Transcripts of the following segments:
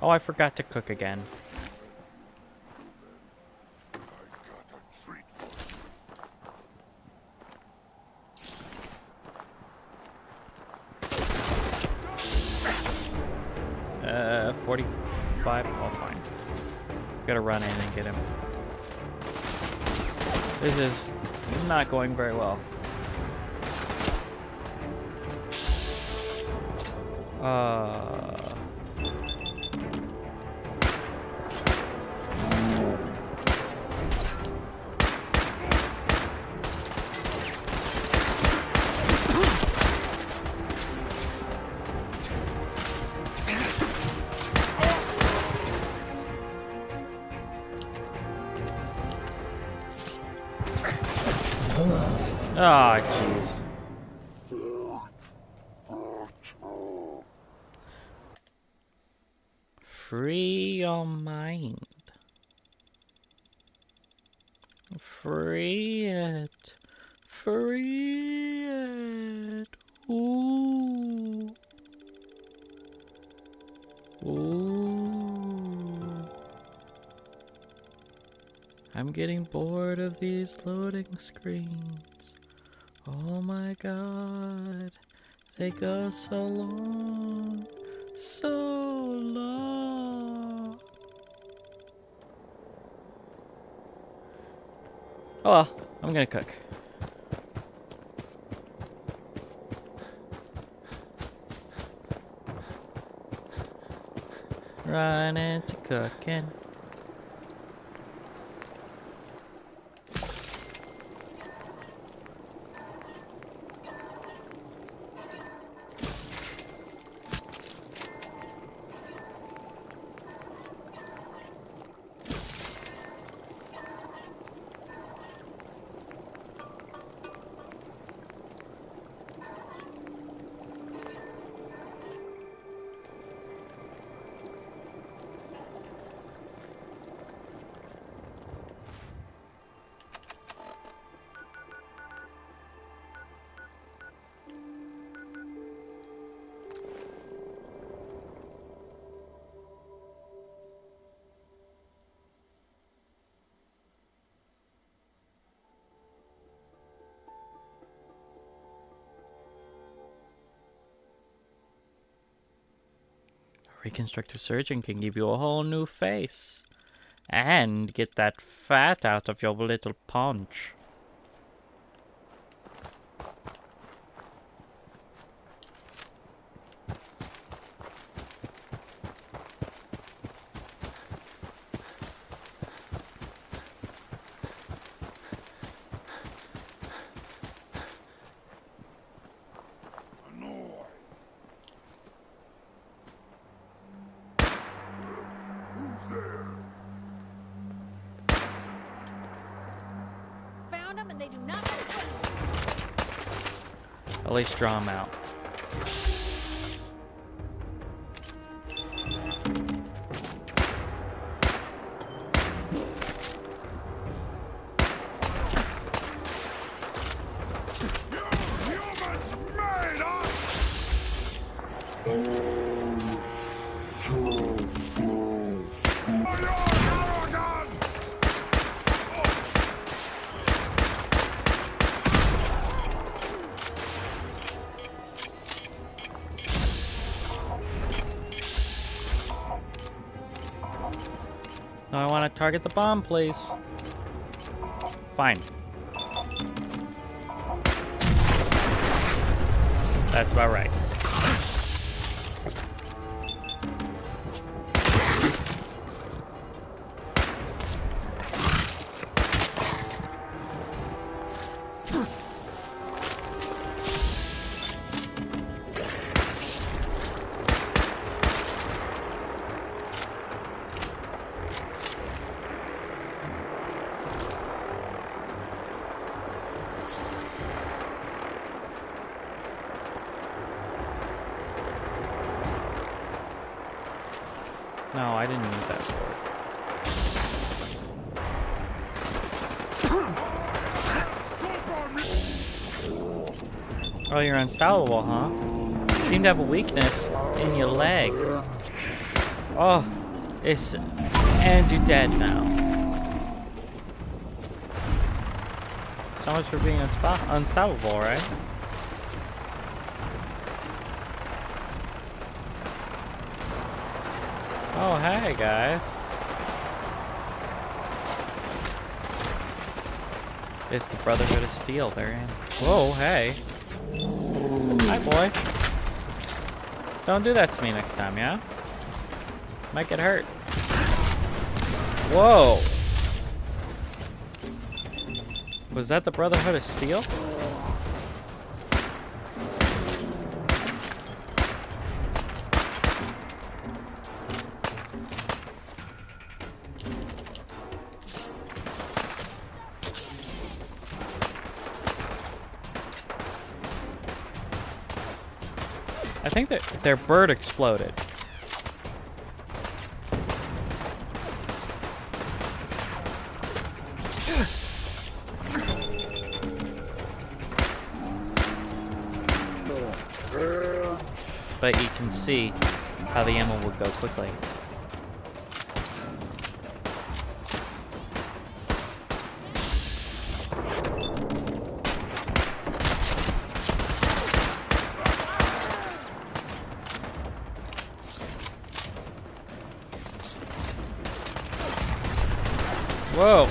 Oh, I forgot to cook again. I got a treat for 45. Oh, fine. Gotta run in and get him. This is not going very well. Ah, jeez. Free your mind. Free it. Free it. Ooh. Ooh. I'm getting bored of these loading screens. Oh my god. They go so long. So long. Oh well, I'm gonna cook. Run into cooking. Reconstructive surgeon can give you a whole new face. And get that fat out of your little paunch. And they do not At least draw them out. No, I want to target the bomb, please. Fine. That's about right. No, I didn't need that sword. Oh, you're unstoppable, huh? You seem to have a weakness in your leg. Oh. It's and you're dead now. So much for being unstoppable, right? Oh, hey guys. It's the Brotherhood of Steel. They're in. Whoa, hey. Hi, boy. Don't do that to me next time, yeah? Might get hurt. Whoa. Was that the Brotherhood of Steel? I think that their bird exploded. But you can see how the ammo would go quickly. Whoa.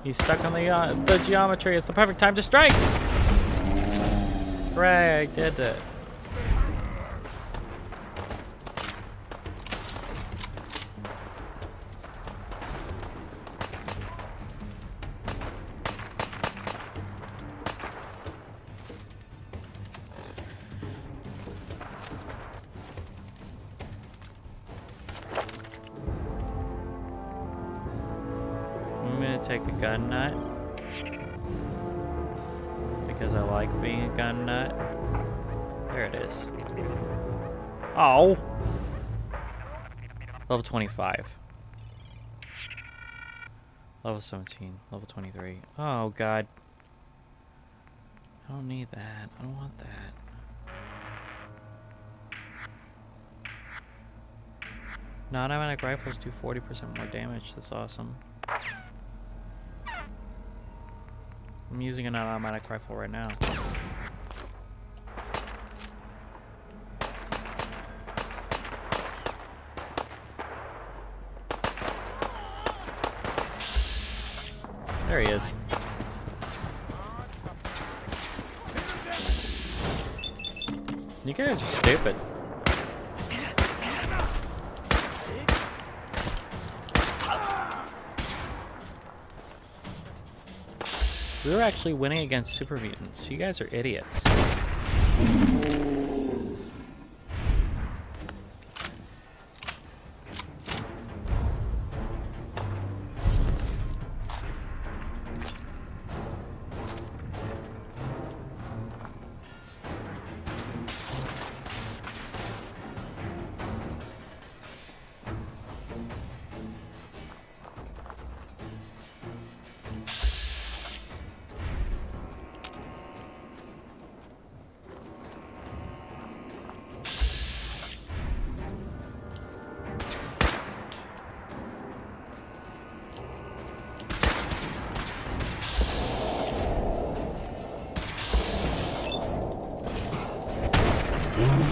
He's stuck on the geometry. It's the perfect time to strike. Hooray, I did it. I'm gonna take a gun nut because I like being a gun nut. There it is. Oh! Level 25. Level 17. Level 23. Oh, God. I don't need that. I don't want that. Non-automatic rifles do 40% more damage. That's awesome. I'm using an automatic rifle right now. There he is. You guys are stupid. We were actually winning against super mutants. You guys are idiots.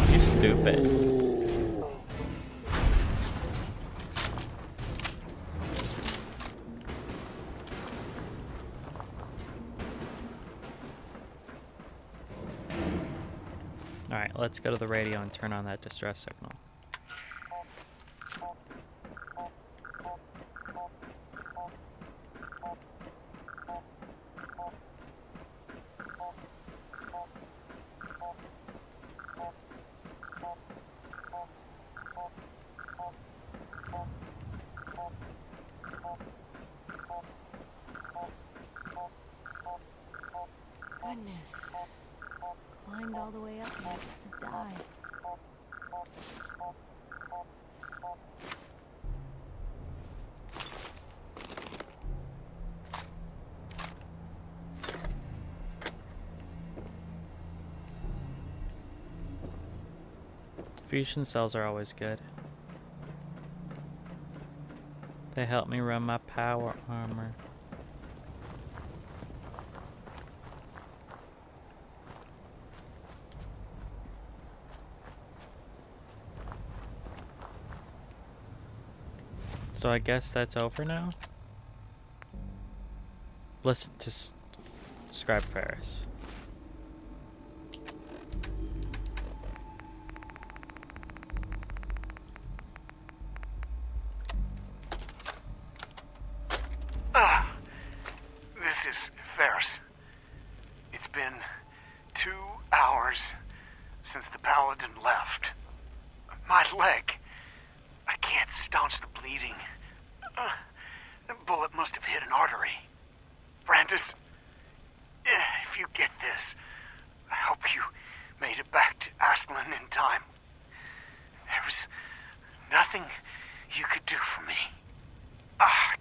You stupid. Alright, let's go to the radio and turn on that distress signal. Goodness. Climbed all the way up here just to die. Fusion cells are always good. They help me run my power armor. So I guess that's over now? Listen to Scribe Ferris. This is Ferris. It's been 2 hours since the paladin left. My leg. I can't staunch the bleeding. The bullet must have hit an artery. Brandis, if you get this, I hope you made it back to Asplin in time. There was nothing you could do for me.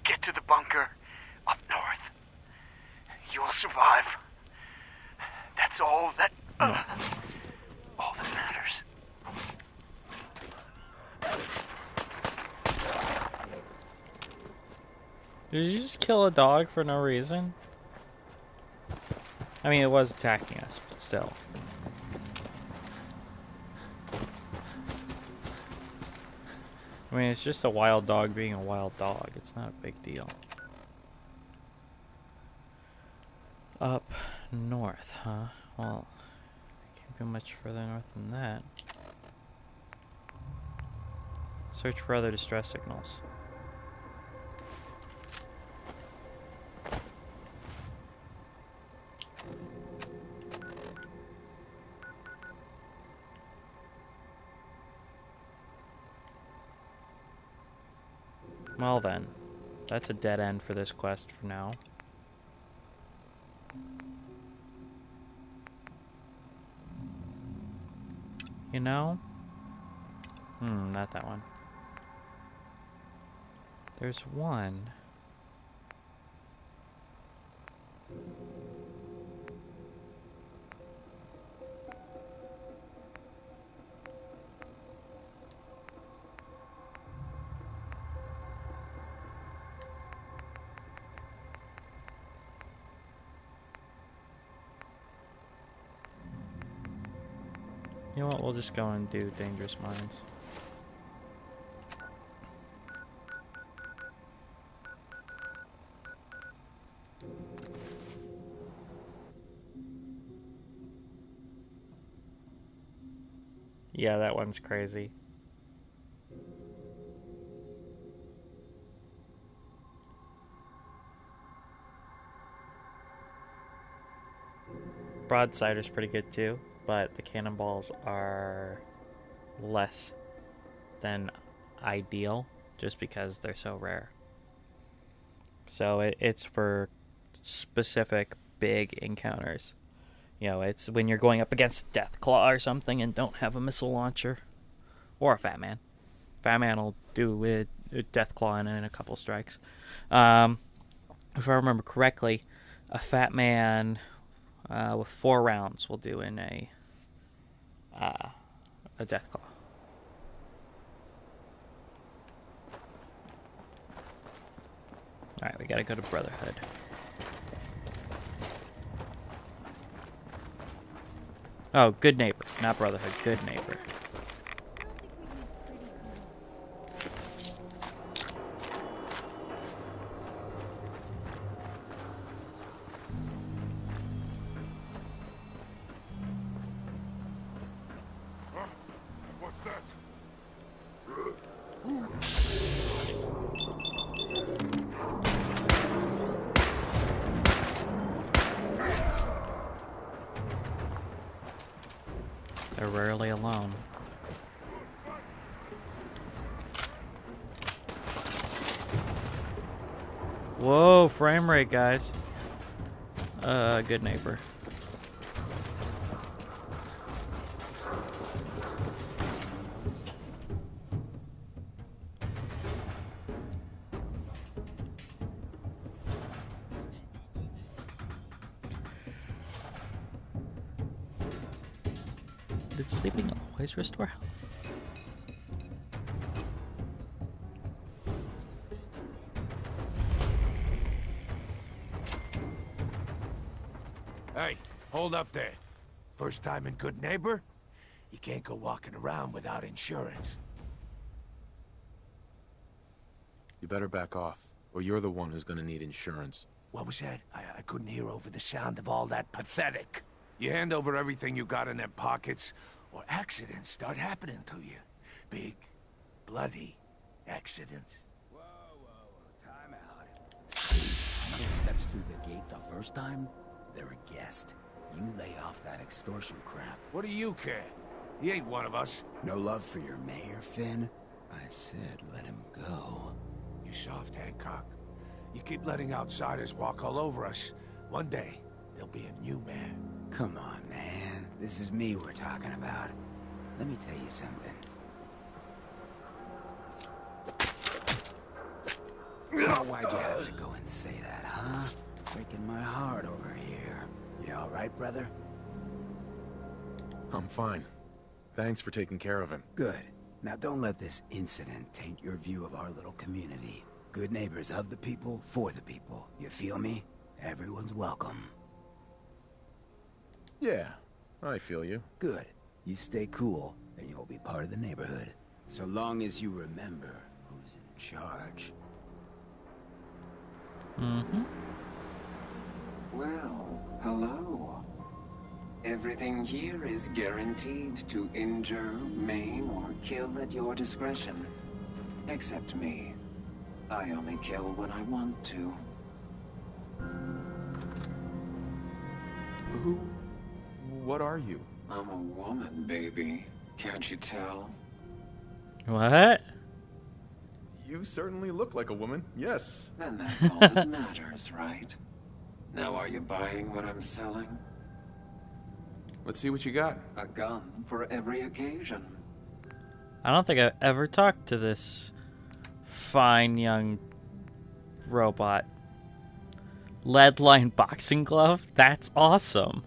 Get to the bunker up north. You'll survive. That's all that matters. Did you just kill a dog for no reason? I mean, it was attacking us, but still. I mean, it's just a wild dog being a wild dog. It's not a big deal. Up north, huh? Well, can't go much further north than that. Search for other distress signals. Well then, that's a dead end for this quest for now. You know? Not that one. There's one. You know what, we'll just go and do Dangerous Minds. Yeah, that one's crazy. Broadsider's pretty good too, but the cannonballs are less than ideal just because they're so rare. So it's for specific big encounters. You know, it's when you're going up against Deathclaw or something and don't have a missile launcher. Or a Fat Man. Fat Man will do a Deathclaw in a couple strikes. If I remember correctly, a Fat Man with 4 rounds will do in a Deathclaw. Alright, we gotta go to Brotherhood. Oh, Good Neighbor, not Brotherhood, Good Neighbor. What's that? They're rarely alone. Whoa, frame rate, guys. Good Neighbor. Did sleeping always restore health? hold up there. First time in Good Neighbor? You can't go walking around without insurance. You better back off, or you're the one who's gonna need insurance. What was that? I couldn't hear over the sound of all that pathetic. You hand over everything you got in them pockets, or accidents start happening to you. Big, bloody accidents. Whoa, time out. Someone steps through the gate the first time, they're a guest. You lay off that extortion crap. What do you care? He ain't one of us. No love for your mayor, Finn? I said let him go. You soft, Hancock. You keep letting outsiders walk all over us. One day, there'll be a new man. Come on, man. This is me we're talking about. Let me tell you something. Now, why'd you have to go and say that, huh? Breaking my heart over here. You all right, brother? I'm fine. Thanks for taking care of him. Good. Now don't let this incident taint your view of our little community. Good neighbors of the people, for the people. You feel me? Everyone's welcome. Yeah, I feel you. Good. You stay cool, and you'll be part of the neighborhood. So long as you remember who's in charge. Mm-hmm. Well, hello. Everything here is guaranteed to injure, maim, or kill at your discretion. Except me. I only kill when I want to. What are you? I'm a woman, baby. Can't you tell? What? You certainly look like a woman, yes. Then that's all that matters, right? Now are you buying what I'm selling? Let's see what you got. A gun for every occasion. I don't think I've ever talked to this fine young robot. Lead line boxing glove? That's awesome.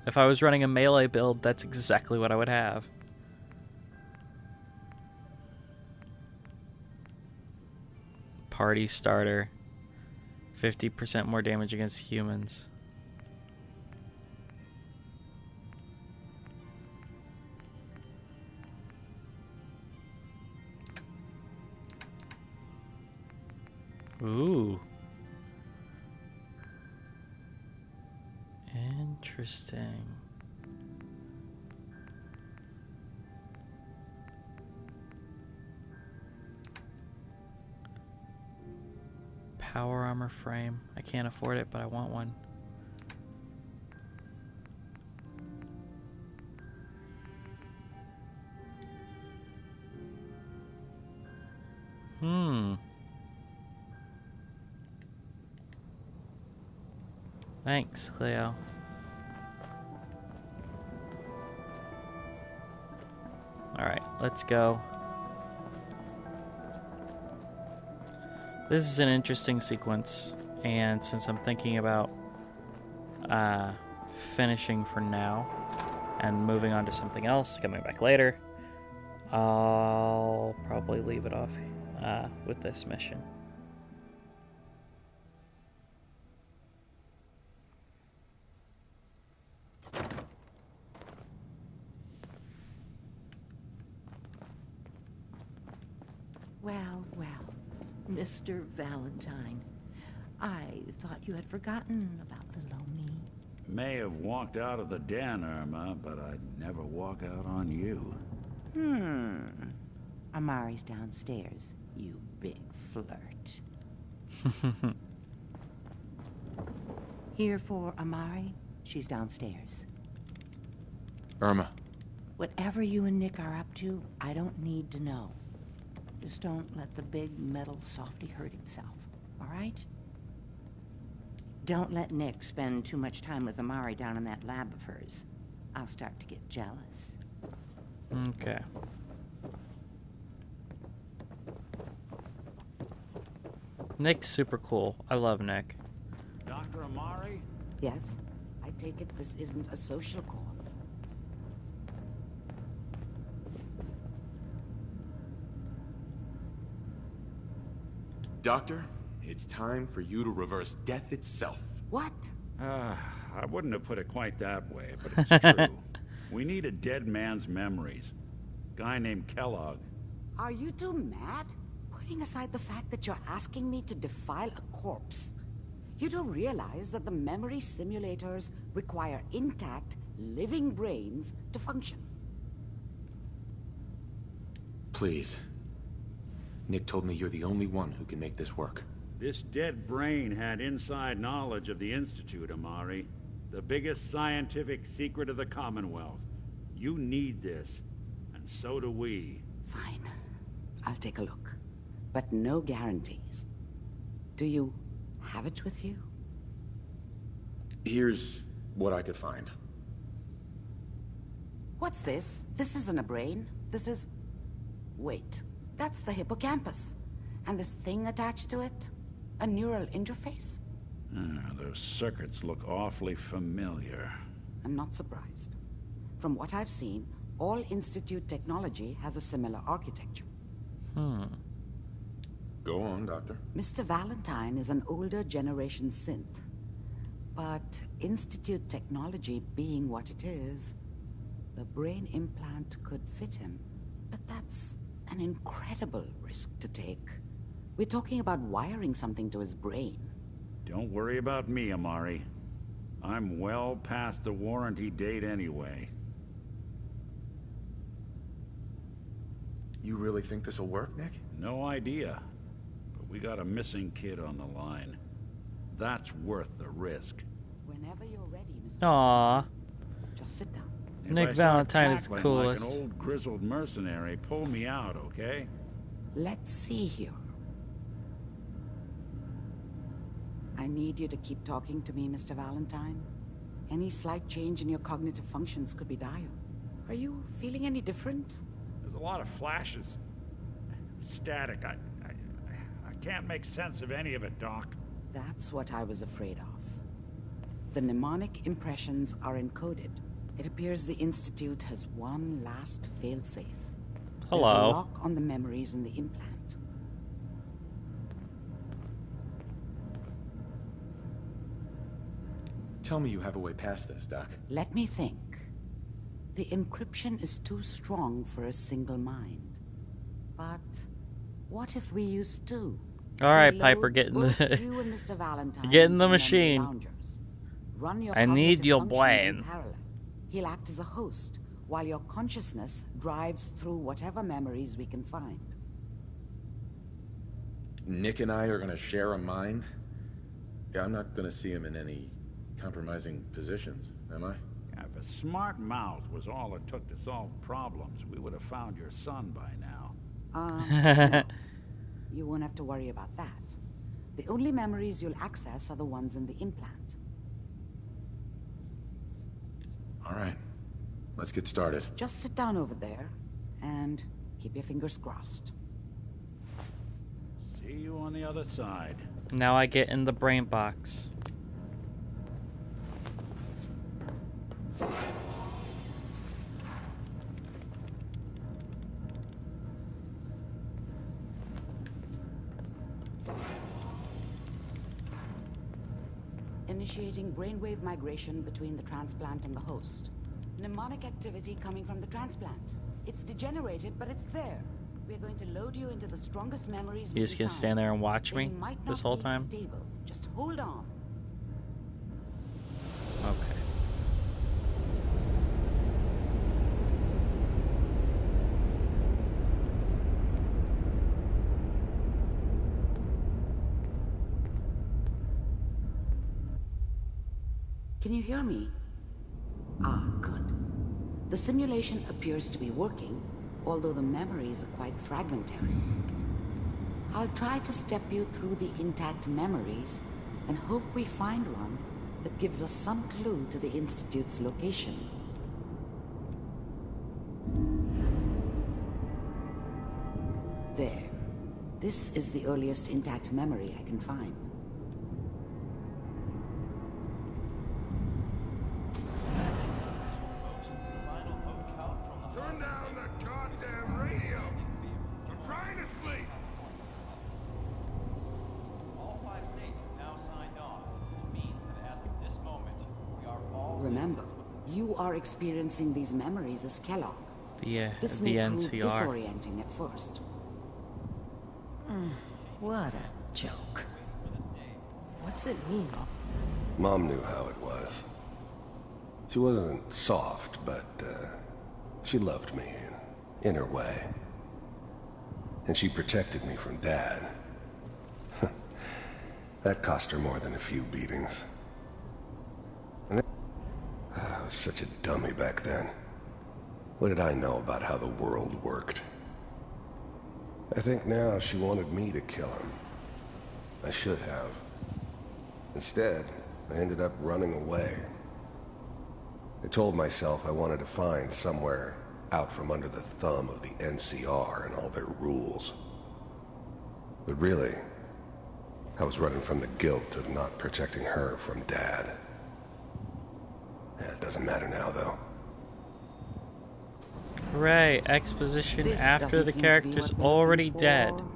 If I was running a melee build, that's exactly what I would have. Party starter. 50% more damage against humans. Ooh. Interesting. Power armor frame. I can't afford it, but I want one. Thanks, Cleo. Alright, let's go. This is an interesting sequence, and since I'm thinking about finishing for now and moving on to something else, coming back later, I'll probably leave it off with this mission. Well, well, Mr. Valentine. I thought you had forgotten about little old me. May have walked out of the den, Irma, but I'd never walk out on you. Amari's downstairs, you big flirt. Here for Amari? She's downstairs. Irma. Whatever you and Nick are up to, I don't need to know. Just don't let the big metal softy hurt himself, all right? Don't let Nick spend too much time with Amari down in that lab of hers. I'll start to get jealous. Okay. Nick's super cool. I love Nick. Dr. Amari? Yes? I take it this isn't a social call. Doctor, it's time for you to reverse death itself. What? I wouldn't have put it quite that way, but it's true. We need a dead man's memories. Guy named Kellogg. Are you two mad? Putting aside the fact that you're asking me to defile a corpse, you do realize that the memory simulators require intact, living brains to function. Please. Nick told me you're the only one who can make this work. This dead brain had inside knowledge of the Institute, Amari. The biggest scientific secret of the Commonwealth. You need this, and so do we. Fine. I'll take a look. But no guarantees. Do you have it with you? Here's what I could find. What's this? This isn't a brain. This is... Wait. That's the hippocampus. And this thing attached to it? A neural interface? Those circuits look awfully familiar. I'm not surprised. From what I've seen, all Institute technology has a similar architecture. Go on, Doctor. Mr. Valentine is an older generation synth. But Institute technology being what it is, the brain implant could fit him. But that's an incredible risk to take. We're talking about wiring something to his brain. Don't worry about me, Amari. I'm well past the warranty date anyway. You really think this'll work, Nick? No idea. But we got a missing kid on the line. That's worth the risk. Whenever you're ready, Mr. Aww. Just sit down. If Nick I start Valentine is the cackling coolest. Like an old grizzled mercenary, pull me out, okay? Let's see here. I need you to keep talking to me, Mr. Valentine. Any slight change in your cognitive functions could be dire. Are you feeling any different? There's a lot of flashes. Static. I can't make sense of any of it, Doc. That's what I was afraid of. The mnemonic impressions are encoded. It appears the Institute has one last failsafe. Hello. There's a lock on the memories in the implant. Tell me you have a way past this, Doc. Let me think. The encryption is too strong for a single mind. But what if we use two? All right, Reload Piper, get in both the you and Mr. Valentine get in the into memory machine. loungers. Run your I need cognitive your functions in brain. parallel. He'll act as a host, while your consciousness drives through whatever memories we can find. Nick and I are gonna share a mind? Yeah, I'm not gonna see him in any compromising positions, am I? If a smart mouth was all it took to solve problems, we would have found your son by now. No. You won't have to worry about that. The only memories you'll access are the ones in the implant. All right, let's get started. Just sit down over there, and keep your fingers crossed. See you on the other side. Now I get in the brain box. Initiating brainwave migration between the transplant and the host. Mnemonic activity coming from the transplant. It's degenerated, but it's there. We're going to load you into the strongest memories You just can gonna stand there and watch They me might this not whole be time? Stable. Just hold on. Okay. Can you hear me? Ah, good. The simulation appears to be working, although the memories are quite fragmentary. I'll try to step you through the intact memories and hope we find one that gives us some clue to the Institute's location. There. This is the earliest intact memory I can find. Turn down that goddamn radio! I'm trying to sleep! All 5 states have now signed on, which means that as of this moment, you are experiencing these memories is Kellogg. The This may prove NCR. disorienting at first. What a joke. What's it mean? Mom knew how it was. She wasn't soft, but she loved me in her way. And she protected me from Dad. That cost her more than a few beatings. And I was such a dummy back then. What did I know about how the world worked? I think now she wanted me to kill him. I should have. Instead, I ended up running away. I told myself I wanted to find somewhere out from under the thumb of the NCR and all their rules. But really, I was running from the guilt of not protecting her from Dad. Yeah, it doesn't matter now, though. Right, exposition This after doesn't the seem to be character's what we're already looking dead. for.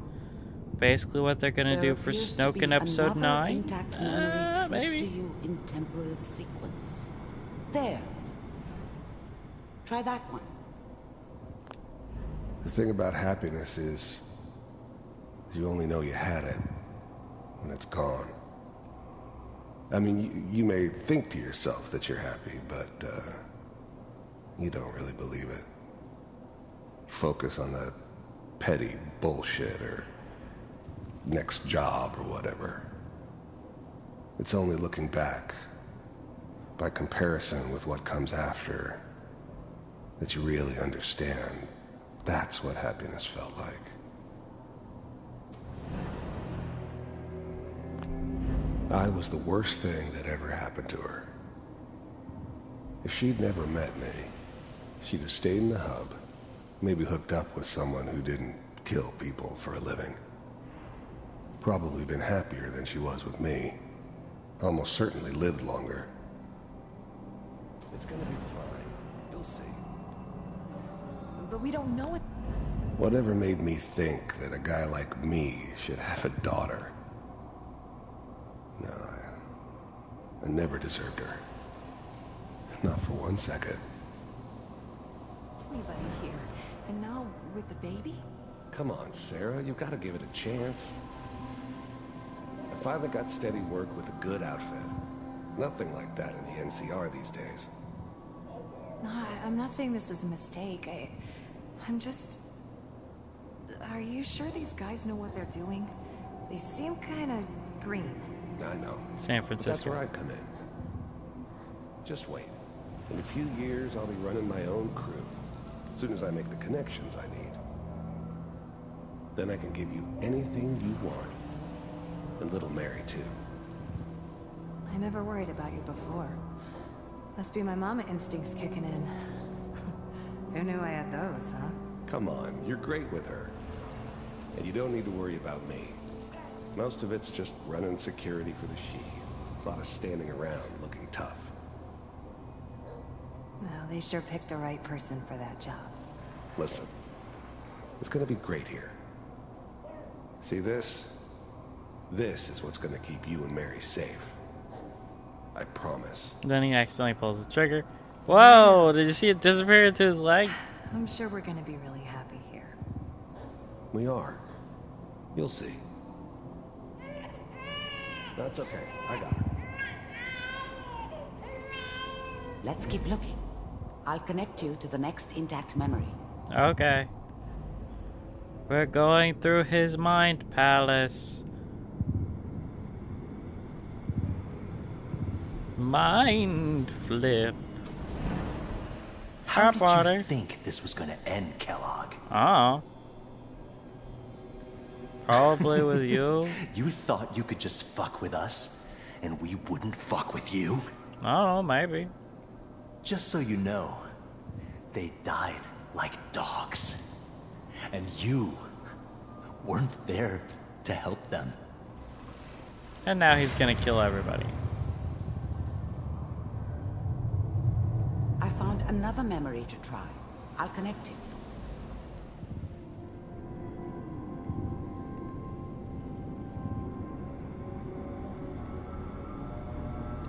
Basically what they're gonna There do for appears to Snoke be in episode another 9? intact memory close Maybe. to you in temporal sequence. There. Try that one. The thing about happiness is you only know you had it when it's gone. I mean, you may think to yourself that you're happy, but you don't really believe it. Focus on that petty bullshit or next job or whatever. It's only looking back, by comparison with what comes after, that you really understand that's what happiness felt like. I was the worst thing that ever happened to her. If she'd never met me, she'd have stayed in the hub, maybe hooked up with someone who didn't kill people for a living. Probably been happier than she was with me. Almost certainly lived longer. It's gonna be fine. You'll see. But we don't know it. Whatever made me think that a guy like me should have a daughter? No, I never deserved her. Not for 1 second. Anybody here. And now with the baby? Come on, Sarah, you've got to give it a chance. I finally got steady work with a good outfit. Nothing like that in the NCR these days. No, I'm not saying this was a mistake. I'm just... Are you sure these guys know what they're doing? They seem kind of green. I know. San But that's Francisco. where I come in. Just wait. In a few years, I'll be running my own crew. As soon as I make the connections I need. Then I can give you anything you want. And little Mary, too. I never worried about you before. Must be my mama instincts kicking in. Who knew I had those, huh? Come on, you're great with her. And you don't need to worry about me. Most of it's just running security for the she. A lot of standing around looking tough. Well, they sure picked the right person for that job. Listen, it's gonna be great here. See this? This is what's gonna keep you and Mary safe. I promise. Then he accidentally pulls the trigger. Whoa! Did you see it disappear into his leg? I'm sure we're gonna be really happy here. We are. You'll see. That's okay. I got her. Let's keep looking. I'll connect you to the next intact memory. Okay. We're going through his mind palace. Mind flip. How did Potter. you think this was gonna end, Kellogg? Oh. Probably with you. You thought you could just fuck with us, and we wouldn't fuck with you? I don't know, maybe. Just so you know, they died like dogs. And you weren't there to help them. And now he's gonna kill everybody. I found another memory to try. I'll connect you.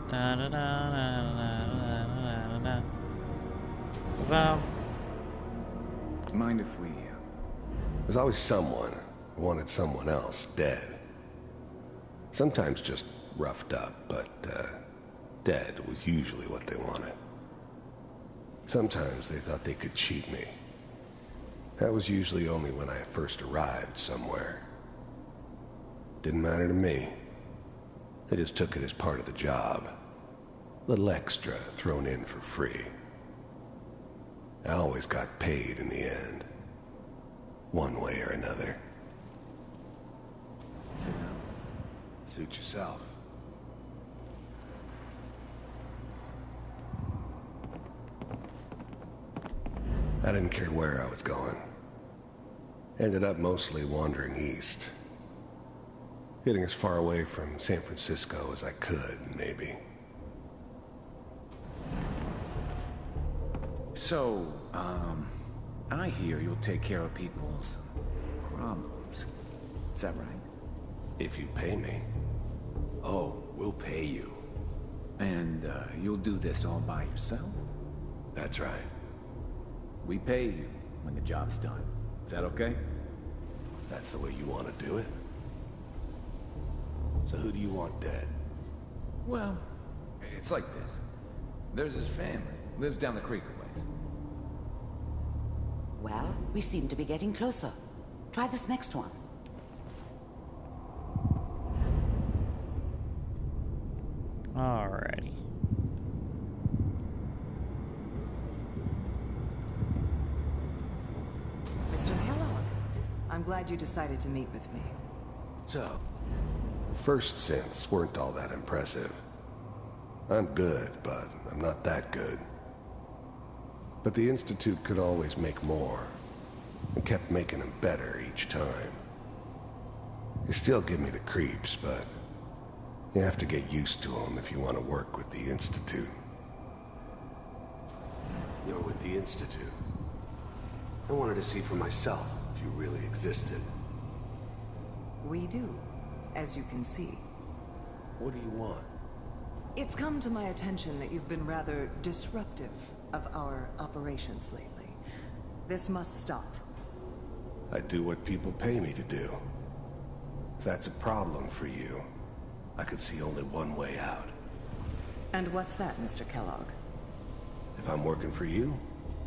Da, da, da, da, da, da, da, da, da. Well... Mind if we... There's always someone who wanted someone else dead. Sometimes just roughed up, but, dead was usually what they wanted. Sometimes they thought they could cheat me. That was usually only when I first arrived somewhere. Didn't matter to me. They just took it as part of the job. Little extra thrown in for free. I always got paid in the end. One way or another. Sit down. Suit yourself. I didn't care where I was going. Ended up mostly wandering east. Getting as far away from San Francisco as I could, maybe. So, I hear you'll take care of people's problems. Is that right? If you pay me. Oh, we'll pay you. And, you'll do this all by yourself? That's right. We pay you when the job's done. Is that okay? That's the way you want to do it? So who do you want dead? Well, it's like this. There's his family. Lives down the creek a ways. Well, we seem to be getting closer. Try this next one. Alrighty. Mr. Kellogg, I'm glad you decided to meet with me. So, the first synths weren't all that impressive. I'm good, but I'm not that good. But the Institute could always make more, and kept making them better each time. They still give me the creeps, but you have to get used to them if you want to work with the Institute. You're with the Institute. I wanted to see for myself if you really existed. We do, as you can see. What do you want? It's come to my attention that you've been rather disruptive of our operations lately. This must stop. I do what people pay me to do. If that's a problem for you, I could see only one way out. And what's that, Mr. Kellogg? If I'm working for you,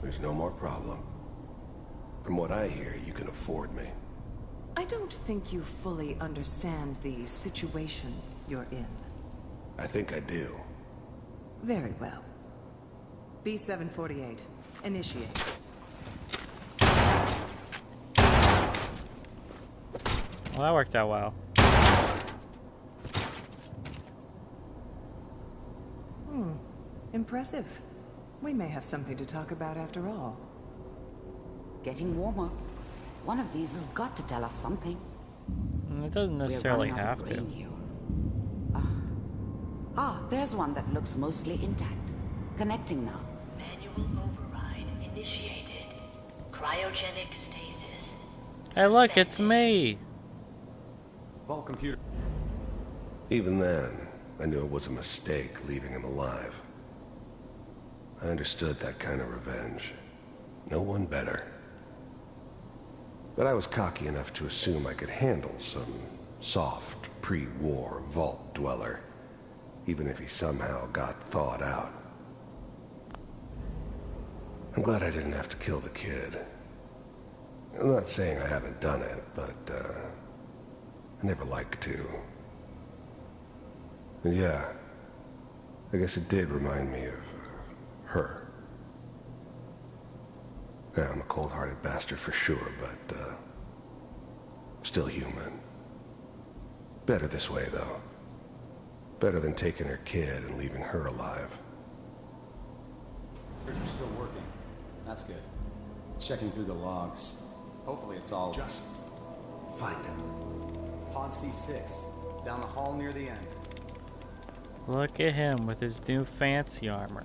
there's no more problem. From what I hear, you can afford me. I don't think you fully understand the situation you're in. I think I do. Very well. B-748, initiate. Well, that worked out well. Impressive. We may have something to talk about after all. Getting warmer. One of these has got to tell us something. It doesn't necessarily have to. There's one that looks mostly intact. Connecting now. Manual override initiated. Cryogenic stasis. Hey, look, it's me. Vault computer. Even then, I knew it was a mistake leaving him alive. I understood that kind of revenge. No one better. But I was cocky enough to assume I could handle some soft, pre-war vault dweller, even if he somehow got thawed out. I'm glad I didn't have to kill the kid. I'm not saying I haven't done it, but, I never liked to. And yeah, I guess it did remind me of, her. Yeah, I'm a cold-hearted bastard for sure, but, still human. Better this way, though. Better than taking her kid and leaving her alive. We're still working. That's good. Checking through the logs. Hopefully it's all... Just find him. Pod C6. Down the hall near the end. Look at him with his new fancy armor.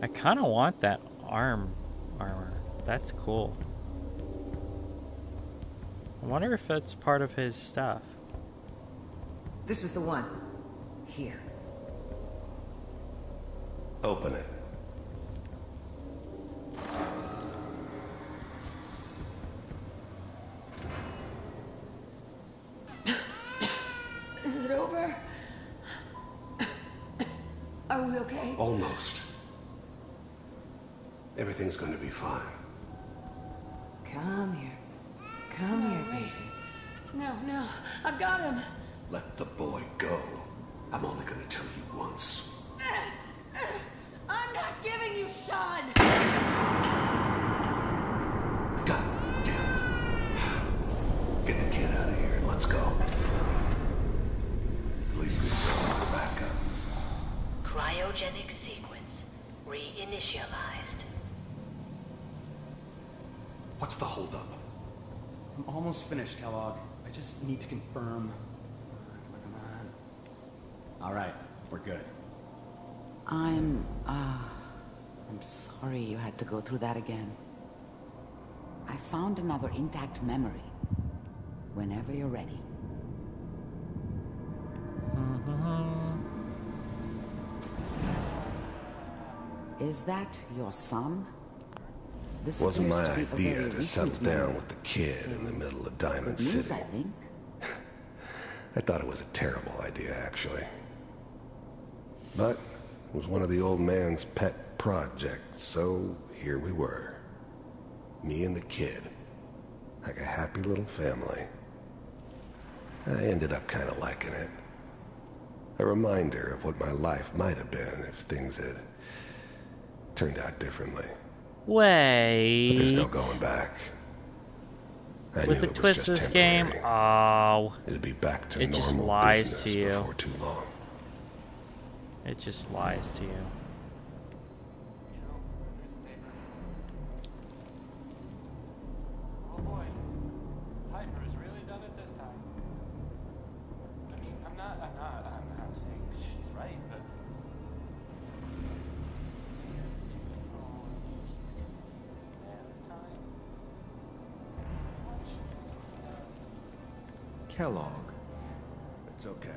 I kind of want that armor. That's cool. I wonder if that's part of his stuff. This is the one. Here. Open it. Is it over? Are we okay? Almost. Everything's going to be fine. Come here. Come here, baby. No, I've got him. Let the boy go. I'm only going to tell you once. I'm not giving you Sean! God damn it. Get the kid out of here and let's go. At least we still have a backup. Cryogenic sequence reinitialized. What's the holdup? I'm almost finished, Kellogg. I just need to confirm. Come on. All right, we're good. I'm sorry you had to go through that again. I found another intact memory. Whenever you're ready. Is that your son? This Wasn't my appears to be a idea very to settle recent down memory. with the kid in the middle of Diamond Good news, City. I think. I thought it was a terrible idea, actually. But it was one of the old man's pet projects, so here we were. Me and the kid. Like a happy little family. I ended up kind of liking it. A reminder of what my life might have been if things had turned out differently. Wait. But there's no going back. I With knew the it was twist just of this game, temporary. oh. It'd be back to It just normal lies business to you. before too long. It just lies to you. Oh boy, Piper has really done it this time. I mean, I'm not saying she's right, but. Kellogg. It's okay.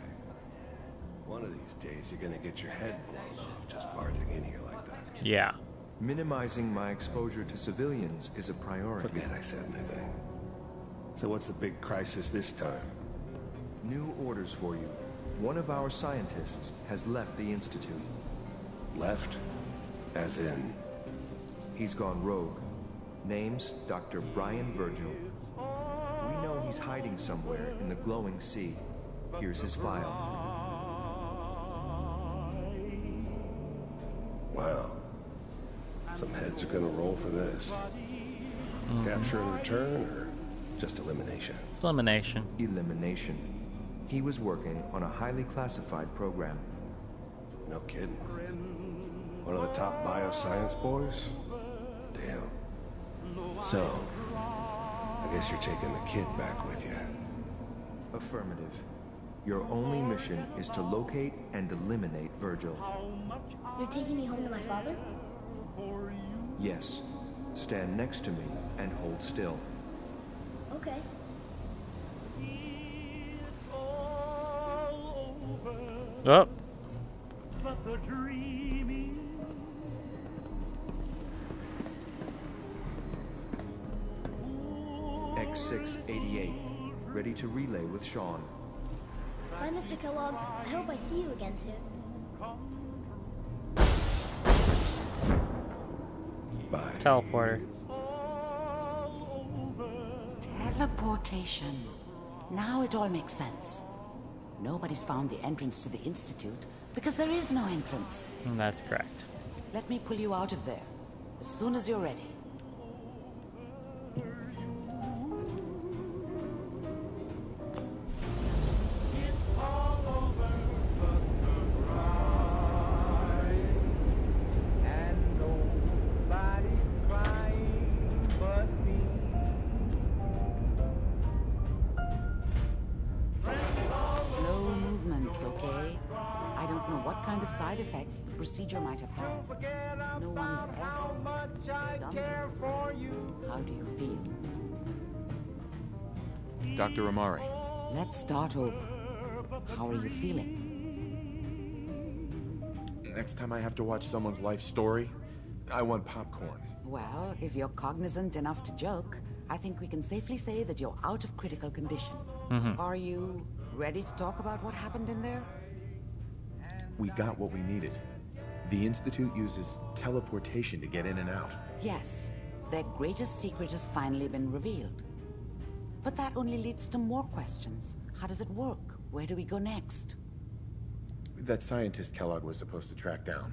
One of these days you're gonna get your head blown off just barging in here like that. Yeah. Minimizing my exposure to civilians is a priority. Forget I said anything. So what's the big crisis this time? New orders for you. One of our scientists has left the Institute. Left? As in? He's gone rogue. Name's Dr. Brian Virgil. We know he's hiding somewhere in the glowing sea. Here's his file. Wow. Some heads are gonna roll for this. Capture and return, or just elimination? Elimination. Elimination. He was working on a highly classified program. No kidding. One of the top bioscience boys? Damn. So, I guess you're taking the kid back with you. Affirmative. Your only mission is to locate and eliminate Virgil. You're taking me home to my father? Yes. Stand next to me and hold still. Okay. Oh. X688. Ready to relay with Sean. Bye, Mr. Kellogg. I hope I see you again soon. Bye. Teleporter. Teleportation. Now it all makes sense. Nobody's found the entrance to the Institute because there is no entrance. That's correct. Let me pull you out of there as soon as you're ready. Slow movements, okay? I don't know what kind of side effects the procedure might have had. No one's ever done this before. How do you feel? Dr. Amari. Let's start over. How are you feeling? Next time I have to watch someone's life story, I want popcorn. Well, if you're cognizant enough to joke, I think we can safely say that you're out of critical condition. Are you ready to talk about what happened in there? We got what we needed. The Institute uses teleportation to get in and out. Yes, their greatest secret has finally been revealed. But that only leads to more questions. How does it work? Where do we go next? That scientist Kellogg was supposed to track down.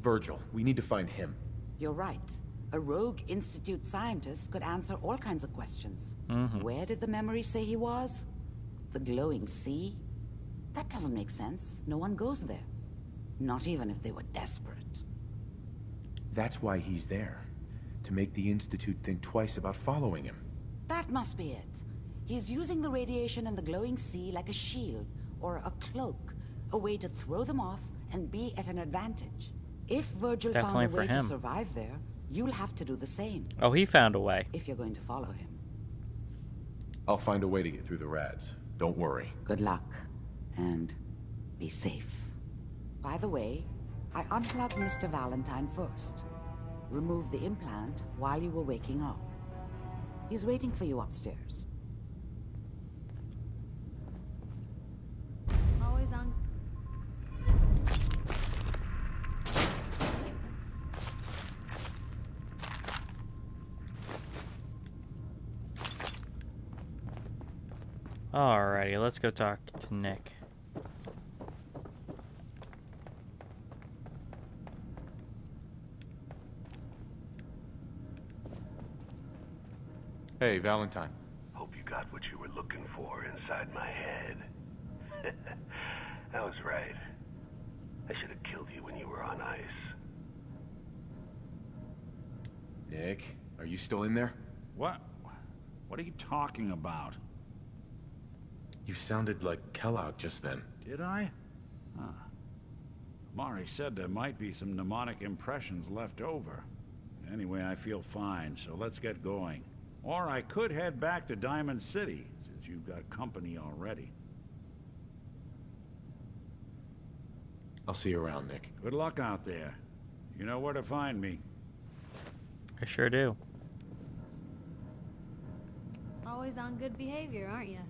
Virgil, we need to find him. You're right. A rogue Institute scientist could answer all kinds of questions. Where did the memory say he was? The glowing sea? That doesn't make sense. No one goes there. Not even if they were desperate. That's why he's there. To make the Institute think twice about following him. That must be it. He's using the radiation in the glowing sea like a shield, or a cloak. A way to throw them off and be at an advantage. If Virgil Definitely found a way for to him. survive there, you'll have to do the same. Oh, he found a way. If you're going to follow him. I'll find a way to get through the rads. Don't worry. Good luck. And be safe. By the way, I unplugged Mr. Valentine first. Removed the implant while you were waking up. He's waiting for you upstairs. Always on. Alrighty, let's go talk to Nick. Hey, Valentine. Hope you got what you were looking for inside my head. I was right. I should have killed you when you were on ice. Nick, are you still in there? What? What are you talking about? You sounded like Kellogg just then. Did I? Huh. Mari said there might be some mnemonic impressions left over. Anyway, I feel fine, so let's get going. Or I could head back to Diamond City, since you've got company already. I'll see you around, Nick. Good luck out there. You know where to find me. I sure do. Always on good behavior, aren't you?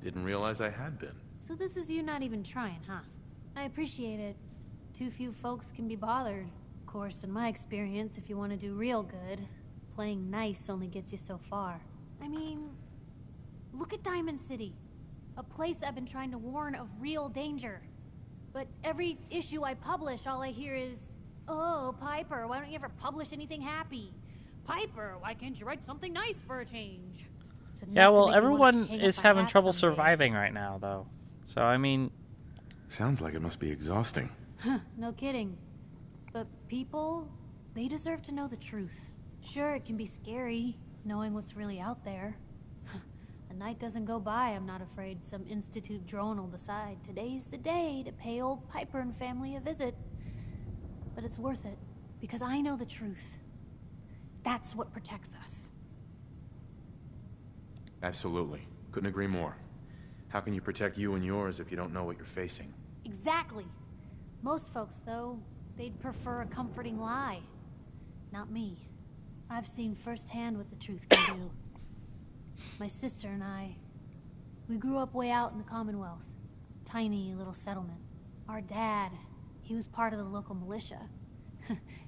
Didn't realize I had been. So this is you not even trying, huh? I appreciate it. Too few folks can be bothered. Of course, in my experience, if you want to do real good, playing nice only gets you so far. I mean, look at Diamond City. A place I've been trying to warn of real danger. But every issue I publish, all I hear is, "Oh, Piper, why don't you ever publish anything happy? Piper, why can't you write something nice for a change?" Yeah, well, everyone is having trouble surviving right now, though. So, I mean... Sounds like it must be exhausting. Huh, no kidding. But people, they deserve to know the truth. Sure, it can be scary, knowing what's really out there. A night doesn't go by, I'm not afraid some Institute drone will decide today's the day to pay old Piper and family a visit. But it's worth it, because I know the truth. That's what protects us. Absolutely. Couldn't agree more. How can you protect you and yours if you don't know what you're facing? Exactly. Most folks, though, they'd prefer a comforting lie. Not me. I've seen firsthand what the truth can do. My sister and I, we grew up way out in the Commonwealth. Tiny little settlement. Our dad, he was part of the local militia.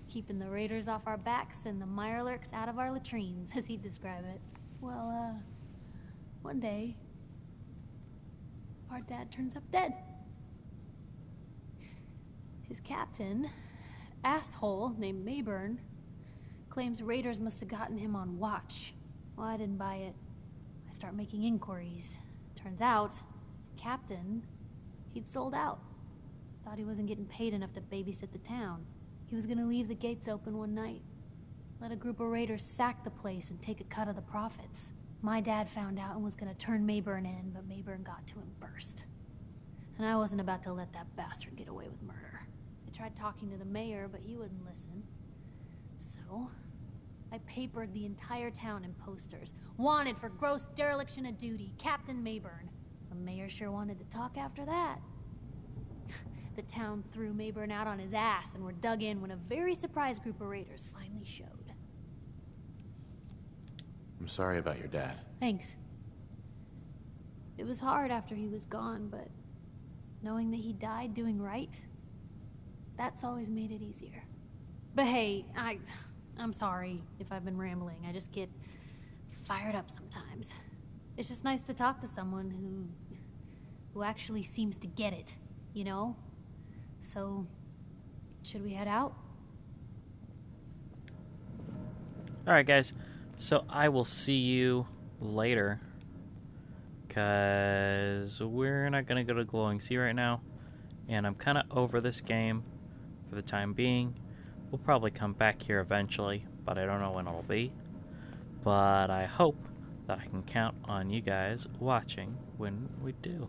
Keeping the raiders off our backs and the mirelurks out of our latrines, as he'd describe it. Well, one day, our dad turns up dead. His captain, asshole named Mayburn, claims raiders must have gotten him on watch. Well, I didn't buy it. I start making inquiries. Turns out, captain, he'd sold out. Thought he wasn't getting paid enough to babysit the town. He was gonna leave the gates open one night. Let a group of raiders sack the place and take a cut of the profits. My dad found out and was gonna turn Mayburn in, but Mayburn got to him first. And I wasn't about to let that bastard get away with murder. I tried talking to the mayor, but he wouldn't listen. So, I papered the entire town in posters. Wanted for gross dereliction of duty, Captain Mayburn. The mayor sure wanted to talk after that. the town threw Mayburn out on his ass and were dug in when a very surprised group of raiders finally showed. I'm sorry about your dad. Thanks. It was hard after he was gone, but knowing that he died doing right, that's always made it easier. But hey, I'm sorry if I've been rambling. I just get fired up sometimes. It's just nice to talk to someone who actually seems to get it, you know? So, should we head out? Alright guys, so I will see you later, because we're not going to go to Glowing Sea right now, and I'm kind of over this game for the time being. We'll probably come back here eventually, but I don't know when it'll be. But I hope that I can count on you guys watching when we do.